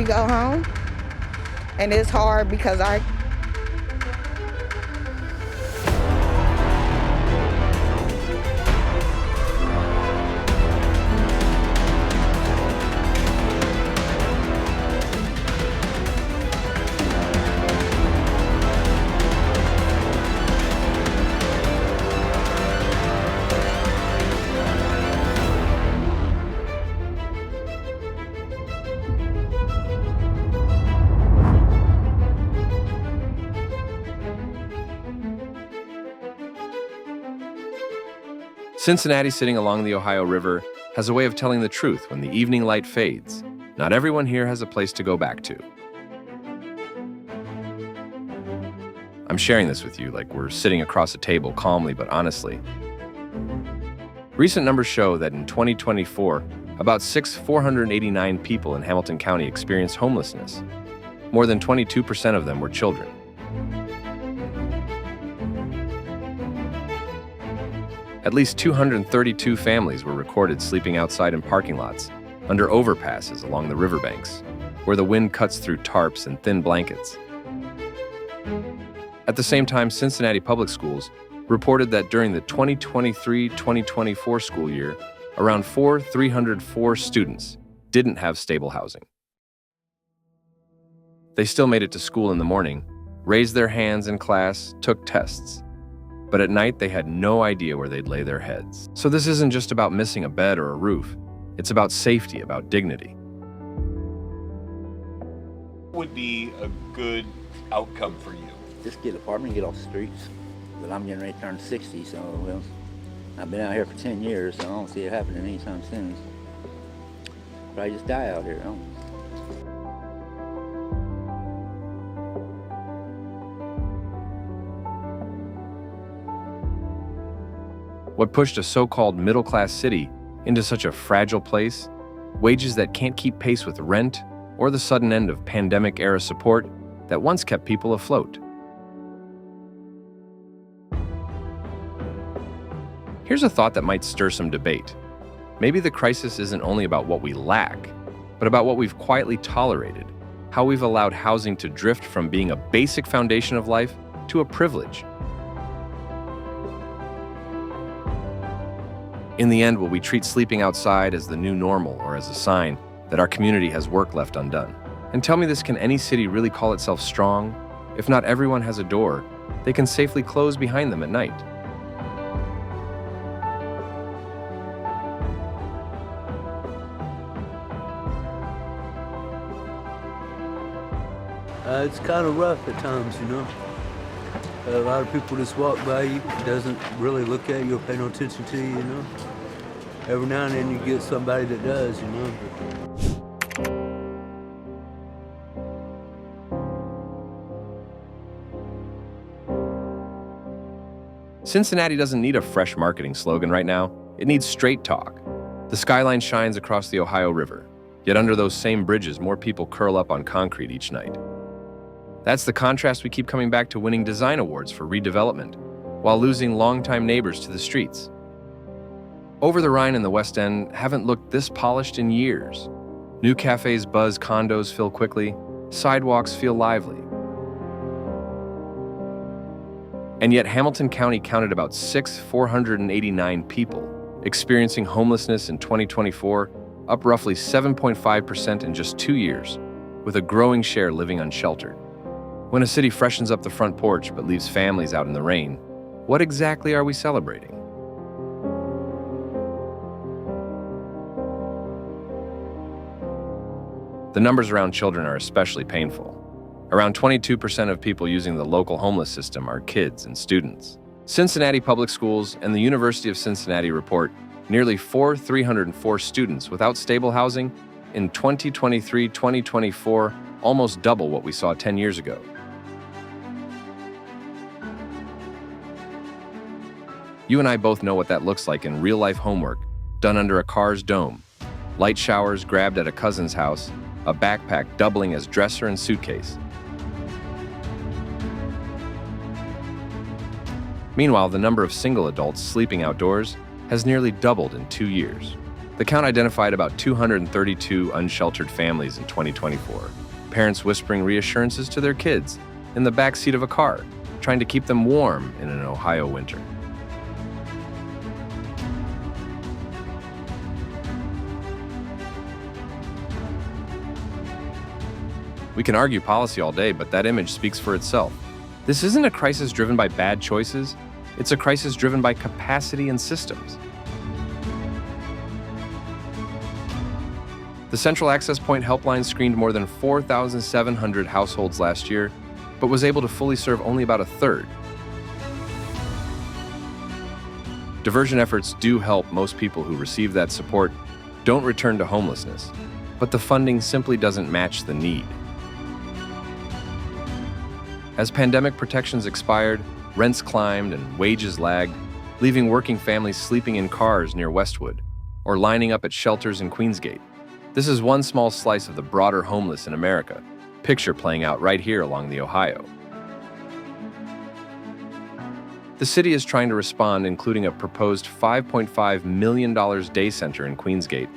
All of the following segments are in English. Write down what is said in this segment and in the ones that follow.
we go home. And it's hard because Cincinnati, sitting along the Ohio River, has a way of telling the truth when the evening light fades. Not everyone here has a place to go back to. I'm sharing this with you like we're sitting across a table calmly but honestly. Recent numbers show that in 2024, about 489 people in Hamilton County experienced homelessness. More than 22% of them were children. At least 232 families were recorded sleeping outside in parking lots, under overpasses along the riverbanks, where the wind cuts through tarps and thin blankets. At the same time, Cincinnati Public Schools reported that during the 2023-2024 school year, around 304 students didn't have stable housing. They still made it to school in the morning, raised their hands in class, took tests. But at night, they had no idea where they'd lay their heads. So this isn't just about missing a bed or a roof. It's about safety, about dignity. What would be a good outcome for you? Just get an apartment, get off the streets. But I'm getting ready to turn 60, so well, I've been out here for 10 years, so I don't see it happening anytime soon. Probably just die out here. What pushed a so-called middle-class city into such a fragile place, wages that can't keep pace with rent, or the sudden end of pandemic-era support that once kept people afloat. Here's a thought that might stir some debate. Maybe the crisis isn't only about what we lack, but about what we've quietly tolerated, how we've allowed housing to drift from being a basic foundation of life to a privilege. In the end, will we treat sleeping outside as the new normal or as a sign that our community has work left undone? And tell me this, can any city really call itself strong? If not everyone has a door, they can safely close behind them at night. It's kind of rough at times, you know. A lot of people just walk by you, doesn't really look at you or pay no attention to you, you know. Every now and then you get somebody that does, you know. Cincinnati doesn't need a fresh marketing slogan right now. It needs straight talk. The skyline shines across the Ohio River, yet under those same bridges, more people curl up on concrete each night. That's the contrast we keep coming back to, winning design awards for redevelopment, while losing longtime neighbors to the streets. Over the Rhine and the West End haven't looked this polished in years. New cafes buzz, condos fill quickly, sidewalks feel lively. And yet Hamilton County counted about 489 people experiencing homelessness in 2024, up roughly 7.5% in just 2 years, with a growing share living unsheltered. When a city freshens up the front porch but leaves families out in the rain, what exactly are we celebrating? The numbers around children are especially painful. Around 22% of people using the local homeless system are kids and students. Cincinnati Public Schools and the University of Cincinnati report nearly 304 students without stable housing in 2023-2024, almost double what we saw 10 years ago. You and I both know what that looks like in real-life homework done under a car's dome, light showers grabbed at a cousin's house, a backpack doubling as dresser and suitcase. Meanwhile, the number of single adults sleeping outdoors has nearly doubled in 2 years. The count identified about 232 unsheltered families in 2024, parents whispering reassurances to their kids in the back seat of a car, trying to keep them warm in an Ohio winter. We can argue policy all day, but that image speaks for itself. This isn't a crisis driven by bad choices, it's a crisis driven by capacity and systems. The Central Access Point Helpline screened more than 4,700 households last year, but was able to fully serve only about a third. Diversion efforts do help most people who receive that support don't return to homelessness, but the funding simply doesn't match the need. As pandemic protections expired, rents climbed and wages lagged, leaving working families sleeping in cars near Westwood or lining up at shelters in Queensgate. This is one small slice of the broader homeless in America, picture playing out right here along the Ohio. The city is trying to respond, including a proposed $5.5 million day center in Queensgate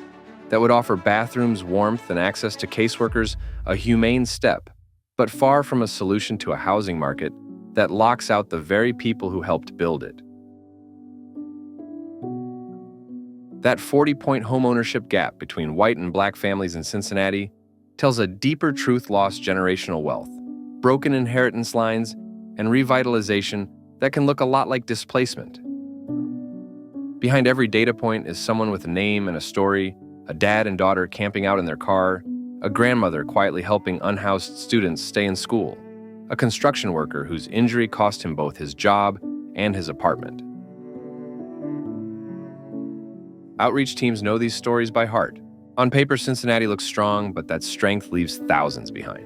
that would offer bathrooms, warmth, and access to caseworkers, a humane step, but far from a solution to a housing market that locks out the very people who helped build it. That 40-point homeownership gap between white and black families in Cincinnati tells a deeper truth: lost generational wealth, broken inheritance lines, and revitalization that can look a lot like displacement. Behind every data point is someone with a name and a story, a dad and daughter camping out in their car, a grandmother quietly helping unhoused students stay in school, a construction worker whose injury cost him both his job and his apartment. Outreach teams know these stories by heart. On paper, Cincinnati looks strong, but that strength leaves thousands behind.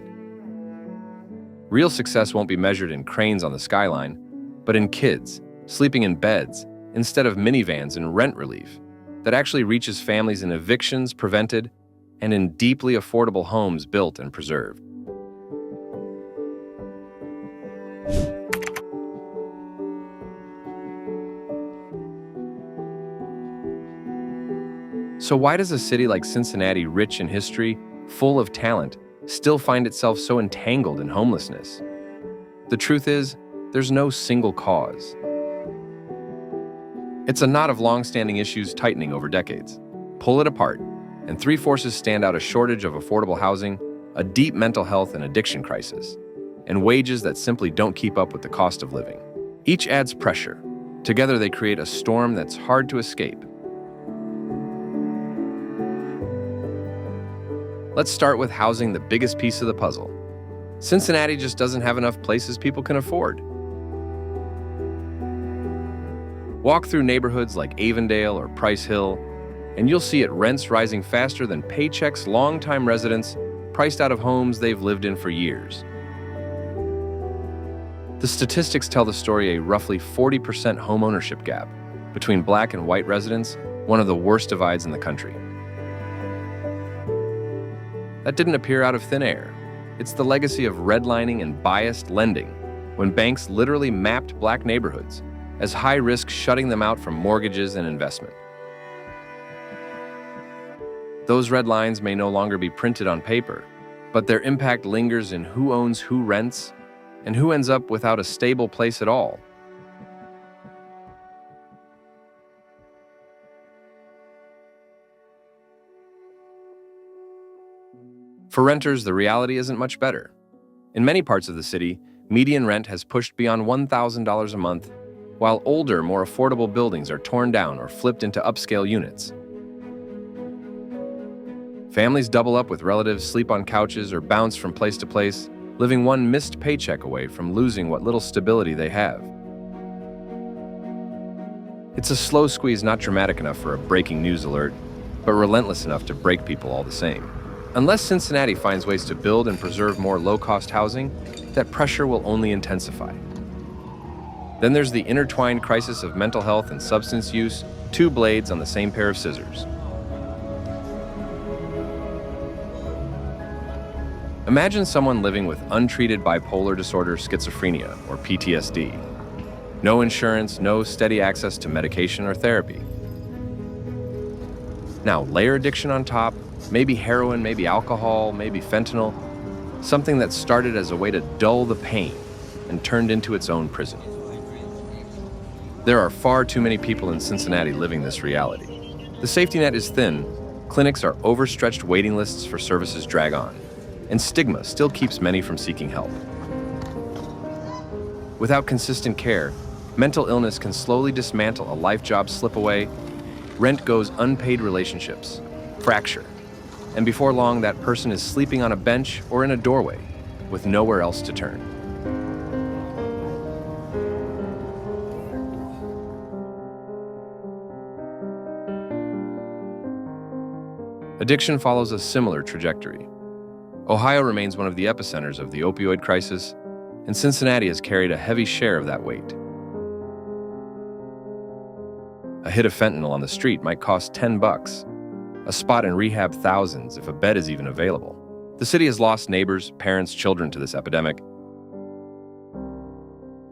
Real success won't be measured in cranes on the skyline, but in kids sleeping in beds instead of minivans and rent relief that actually reaches families in evictions prevented and in deeply affordable homes built and preserved. So why does a city like Cincinnati, rich in history, full of talent, still find itself so entangled in homelessness? The truth is, there's no single cause. It's a knot of long-standing issues tightening over decades. Pull it apart, and three forces stand out: a shortage of affordable housing, a deep mental health and addiction crisis, and wages that simply don't keep up with the cost of living. Each adds pressure. Together they create a storm that's hard to escape. Let's start with housing, the biggest piece of the puzzle. Cincinnati just doesn't have enough places people can afford. Walk through neighborhoods like Avondale or Price Hill, and you'll see it rents rising faster than paychecks longtime residents priced out of homes they've lived in for years. The statistics tell the story: a roughly 40% homeownership gap between black and white residents, one of the worst divides in the country. That didn't appear out of thin air. It's the legacy of redlining and biased lending, when banks literally mapped black neighborhoods as high risk, shutting them out from mortgages and investment. Those red lines may no longer be printed on paper, but their impact lingers in who owns who rents and who ends up without a stable place at all. For renters, the reality isn't much better. In many parts of the city, median rent has pushed beyond $1,000 a month, while older, more affordable buildings are torn down or flipped into upscale units. Families double up with relatives, sleep on couches, or bounce from place to place, living one missed paycheck away from losing what little stability they have. It's a slow squeeze, not dramatic enough for a breaking news alert, but relentless enough to break people all the same. Unless Cincinnati finds ways to build and preserve more low-cost housing, that pressure will only intensify. Then there's the intertwined crisis of mental health and substance use, two blades on the same pair of scissors. Imagine someone living with untreated bipolar disorder, schizophrenia, or PTSD. No insurance, no steady access to medication or therapy. Now, layer addiction on top, maybe heroin, maybe alcohol, maybe fentanyl, something that started as a way to dull the pain and turned into its own prison. There are far too many people in Cincinnati living this reality. The safety net is thin, clinics are overstretched, waiting lists for services drag on, and stigma still keeps many from seeking help. Without consistent care, mental illness can slowly dismantle a life job slip away, rent goes unpaid, relationships fracture, and before long that person is sleeping on a bench or in a doorway with nowhere else to turn. Addiction follows a similar trajectory. Ohio remains one of the epicenters of the opioid crisis, and Cincinnati has carried a heavy share of that weight. A hit of fentanyl on the street might cost $10, a spot in rehab thousands if a bed is even available. The city has lost neighbors, parents, children to this epidemic.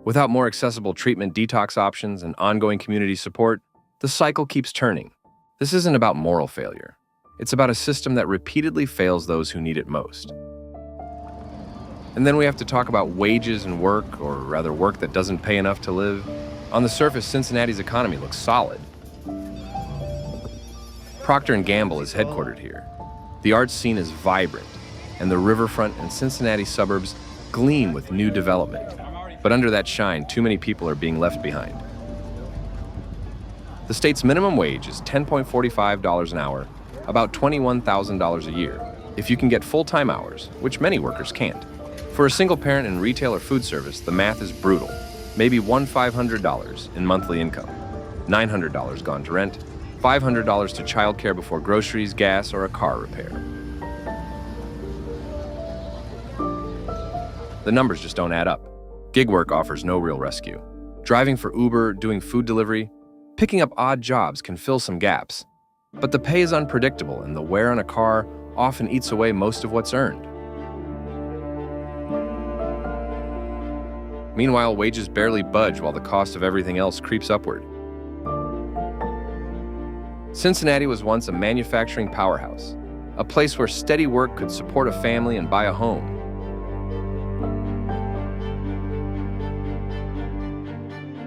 Without more accessible treatment, detox options, and ongoing community support, the cycle keeps turning. This isn't about moral failure. It's about a system that repeatedly fails those who need it most. And then we have to talk about wages and work, or rather work that doesn't pay enough to live. On the surface, Cincinnati's economy looks solid. Procter & Gamble is headquartered here. The arts scene is vibrant, and the riverfront and Cincinnati suburbs gleam with new development. But under that shine, too many people are being left behind. The state's minimum wage is $10.45 an hour, about $21,000 a year, if you can get full-time hours, which many workers can't. For a single parent in retail or food service, the math is brutal. Maybe $500 in monthly income, $900 gone to rent, $500 to childcare before groceries, gas, or a car repair. The numbers just don't add up. Gig work offers no real rescue. Driving for Uber, doing food delivery, picking up odd jobs can fill some gaps. But the pay is unpredictable, and the wear on a car often eats away most of what's earned. Meanwhile, wages barely budge while the cost of everything else creeps upward. Cincinnati was once a manufacturing powerhouse, a place where steady work could support a family and buy a home.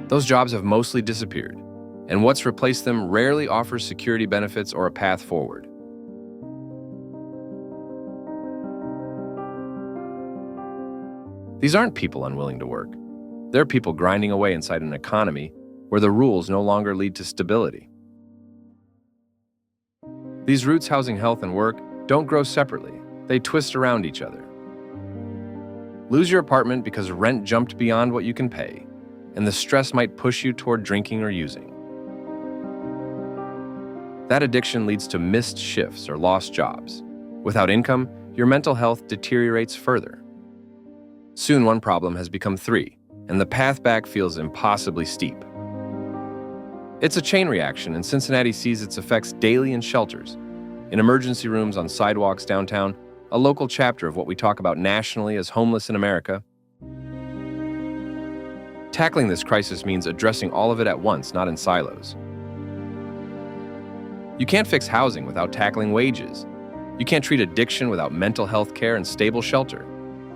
Those jobs have mostly disappeared, and what's replaced them rarely offers security benefits or a path forward. These aren't people unwilling to work. They're people grinding away inside an economy where the rules no longer lead to stability. These roots housing health and work don't grow separately. They twist around each other. Lose your apartment because rent jumped beyond what you can pay, and the stress might push you toward drinking or using. That addiction leads to missed shifts or lost jobs. Without income, your mental health deteriorates further. Soon one problem has become three, and the path back feels impossibly steep. It's a chain reaction, and Cincinnati sees its effects daily in shelters, in emergency rooms, on sidewalks downtown, a local chapter of what we talk about nationally as Homeless in America. Tackling this crisis means addressing all of it at once, not in silos. You can't fix housing without tackling wages. You can't treat addiction without mental health care and stable shelter.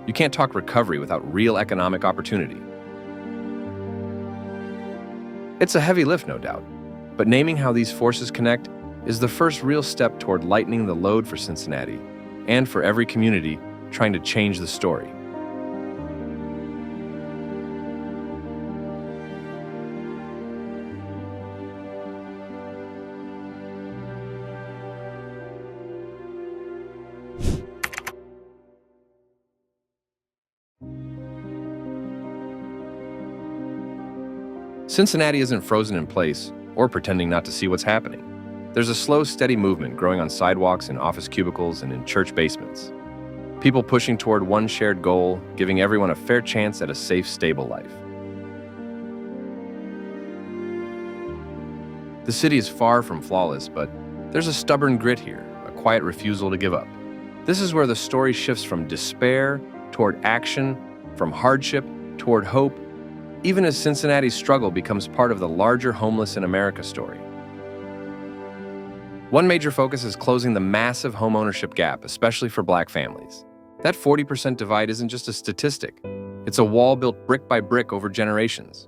You can't talk recovery without real economic opportunity. It's a heavy lift, no doubt, but naming how these forces connect is the first real step toward lightening the load for Cincinnati and for every community trying to change the story. Cincinnati isn't frozen in place or pretending not to see what's happening. There's a slow, steady movement growing on sidewalks, in office cubicles, and in church basements. People pushing toward one shared goal, giving everyone a fair chance at a safe, stable life. The city is far from flawless, but there's a stubborn grit here, a quiet refusal to give up. This is where the story shifts from despair toward action, from hardship toward hope, even as Cincinnati's struggle becomes part of the larger Homeless in America story. One major focus is closing the massive homeownership gap, especially for Black families. That 40% divide isn't just a statistic. It's a wall built brick by brick over generations.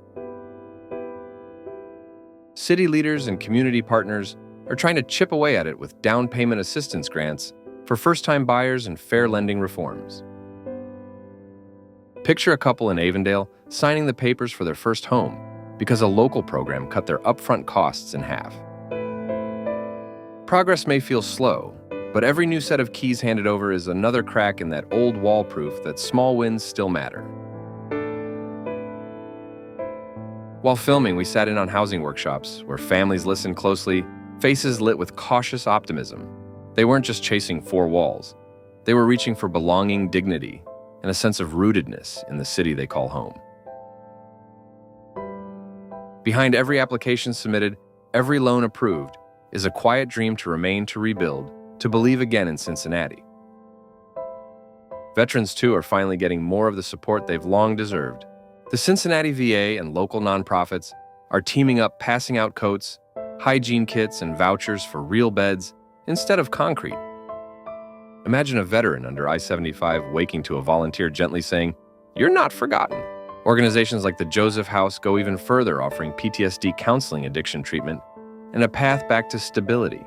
City leaders and community partners are trying to chip away at it with down payment assistance grants for first-time buyers and fair lending reforms. Picture a couple in Avondale signing the papers for their first home because a local program cut their upfront costs in half. Progress may feel slow, but every new set of keys handed over is another crack in that old wall proof that small wins still matter. While filming, we sat in on housing workshops where families listened closely, faces lit with cautious optimism. They weren't just chasing four walls. They were reaching for belonging, dignity, and a sense of rootedness in the city they call home. Behind every application submitted, every loan approved, is a quiet dream to remain, to rebuild, to believe again in Cincinnati. Veterans, too, are finally getting more of the support they've long deserved. The Cincinnati VA and local nonprofits are teaming up, passing out coats, hygiene kits, and vouchers for real beds instead of concrete. Imagine a veteran under I-75 waking to a volunteer gently saying, "You're not forgotten." Organizations like the Joseph House go even further, offering PTSD counseling, addiction treatment, and a path back to stability.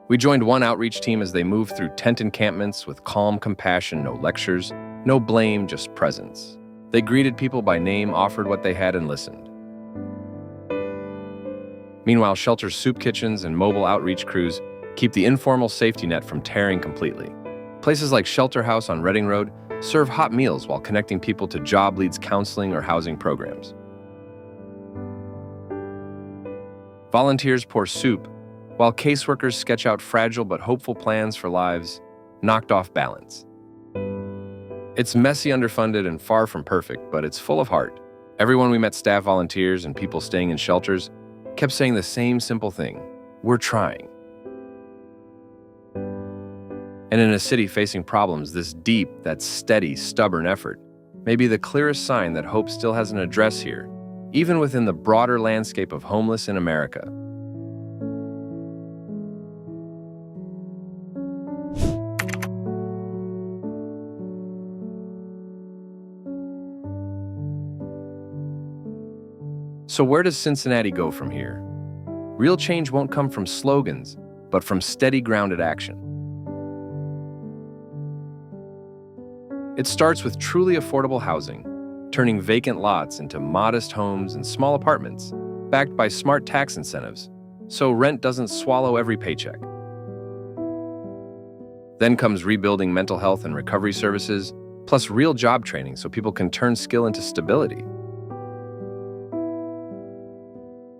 We joined one outreach team as they moved through tent encampments with calm compassion, no lectures, no blame, just presence. They greeted people by name, offered what they had, and listened. Meanwhile, shelter soup kitchens and mobile outreach crews keep the informal safety net from tearing completely. Places like Shelter House on Reading Road serve hot meals while connecting people to job leads, counseling, or housing programs. Volunteers pour soup, while caseworkers sketch out fragile but hopeful plans for lives knocked off balance. It's messy, underfunded, and far from perfect, but it's full of heart. Everyone we met, staff, volunteers, and people staying in shelters, kept saying the same simple thing: we're trying. And in a city facing problems this deep, that steady, stubborn effort may be the clearest sign that hope still has an address here, even within the broader landscape of homeless in America. So where does Cincinnati go from here? Real change won't come from slogans, but from steady, grounded action. It starts with truly affordable housing, turning vacant lots into modest homes and small apartments, backed by smart tax incentives, so rent doesn't swallow every paycheck. Then comes rebuilding mental health and recovery services, plus real job training so people can turn skill into stability.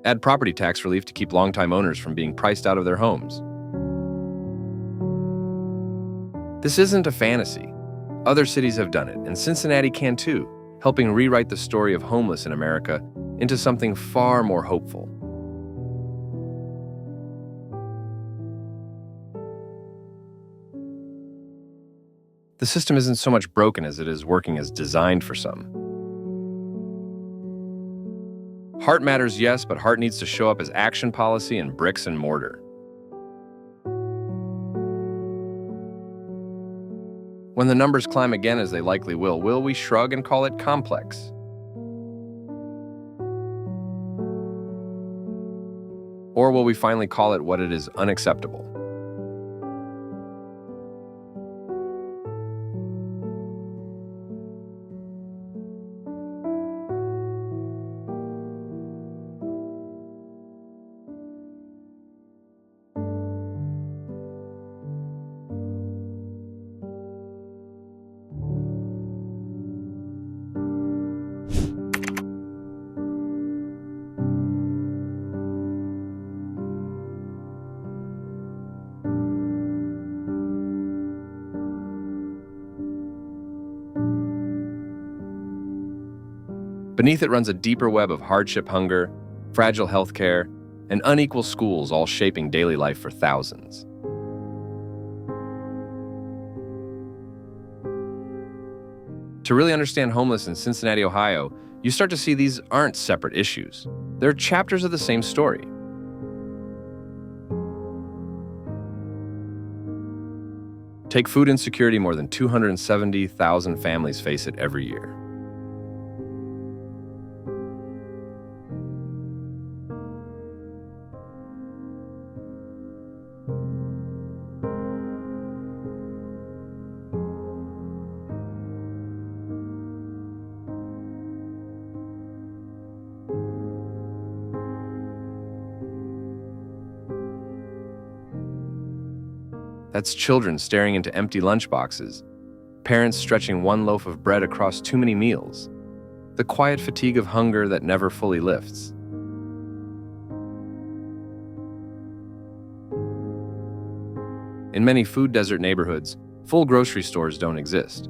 Add property tax relief to keep longtime owners from being priced out of their homes. This isn't a fantasy. Other cities have done it, and Cincinnati can too, helping rewrite the story of homeless in America into something far more hopeful. The system isn't so much broken as it is working as designed for some. Heart matters, yes, but heart needs to show up as action policy and bricks and mortar. When the numbers climb again, as they likely will we shrug and call it complex? Or will we finally call it what it is: unacceptable? Beneath it runs a deeper web of hardship, hunger, fragile health care, and unequal schools, all shaping daily life for thousands. To really understand homeless in Cincinnati, Ohio, you start to see these aren't separate issues. They're chapters of the same story. Take food insecurity, more than 270,000 families face it every year. That's children staring into empty lunchboxes, parents stretching one loaf of bread across too many meals, the quiet fatigue of hunger that never fully lifts. In many food desert neighborhoods, full grocery stores don't exist.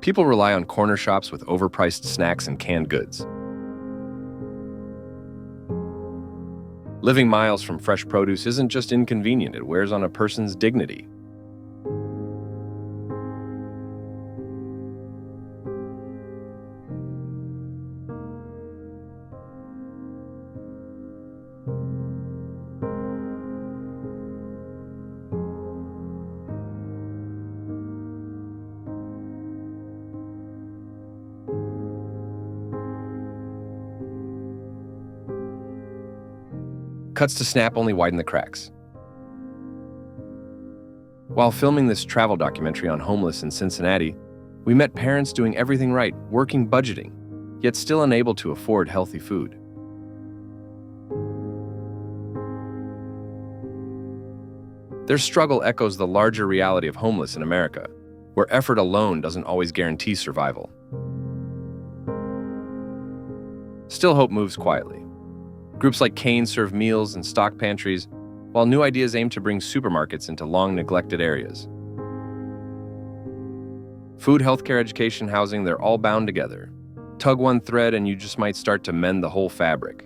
People rely on corner shops with overpriced snacks and canned goods. Living miles from fresh produce isn't just inconvenient, it wears on a person's dignity. Cuts to snap only widen the cracks. While filming this travel documentary on homeless in Cincinnati, we met parents doing everything right, working budgeting, yet still unable to afford healthy food. Their struggle echoes the larger reality of homeless in America, where effort alone doesn't always guarantee survival. Still, hope moves quietly. Groups like Kane serve meals and stock pantries, while new ideas aim to bring supermarkets into long-neglected areas. Food, healthcare, education, housing, they're all bound together. Tug one thread and you just might start to mend the whole fabric.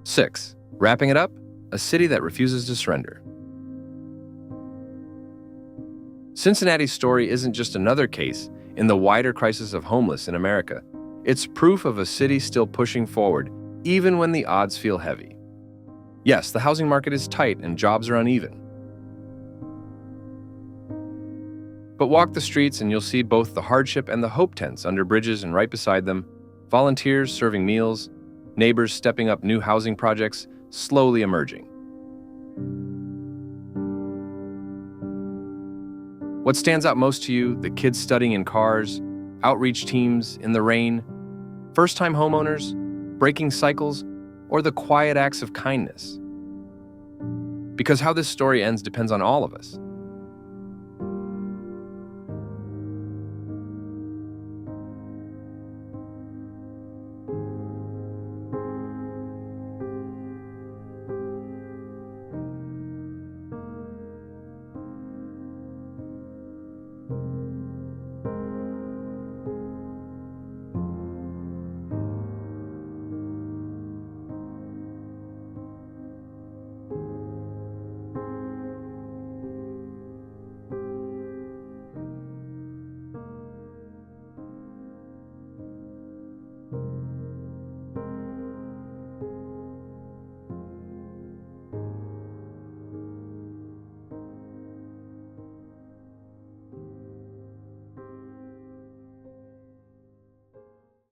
Six, wrapping it up, a city that refuses to surrender. Cincinnati's story isn't just another case in the wider crisis of homeless in America. It's proof of a city still pushing forward, even when the odds feel heavy. Yes, the housing market is tight and jobs are uneven. But walk the streets and you'll see both the hardship and the hope tents under bridges, and right beside them, volunteers serving meals, neighbors stepping up new housing projects, slowly emerging. What stands out most to you? The kids studying in cars, outreach teams in the rain, first-time homeowners, breaking cycles, or the quiet acts of kindness? Because how this story ends depends on all of us.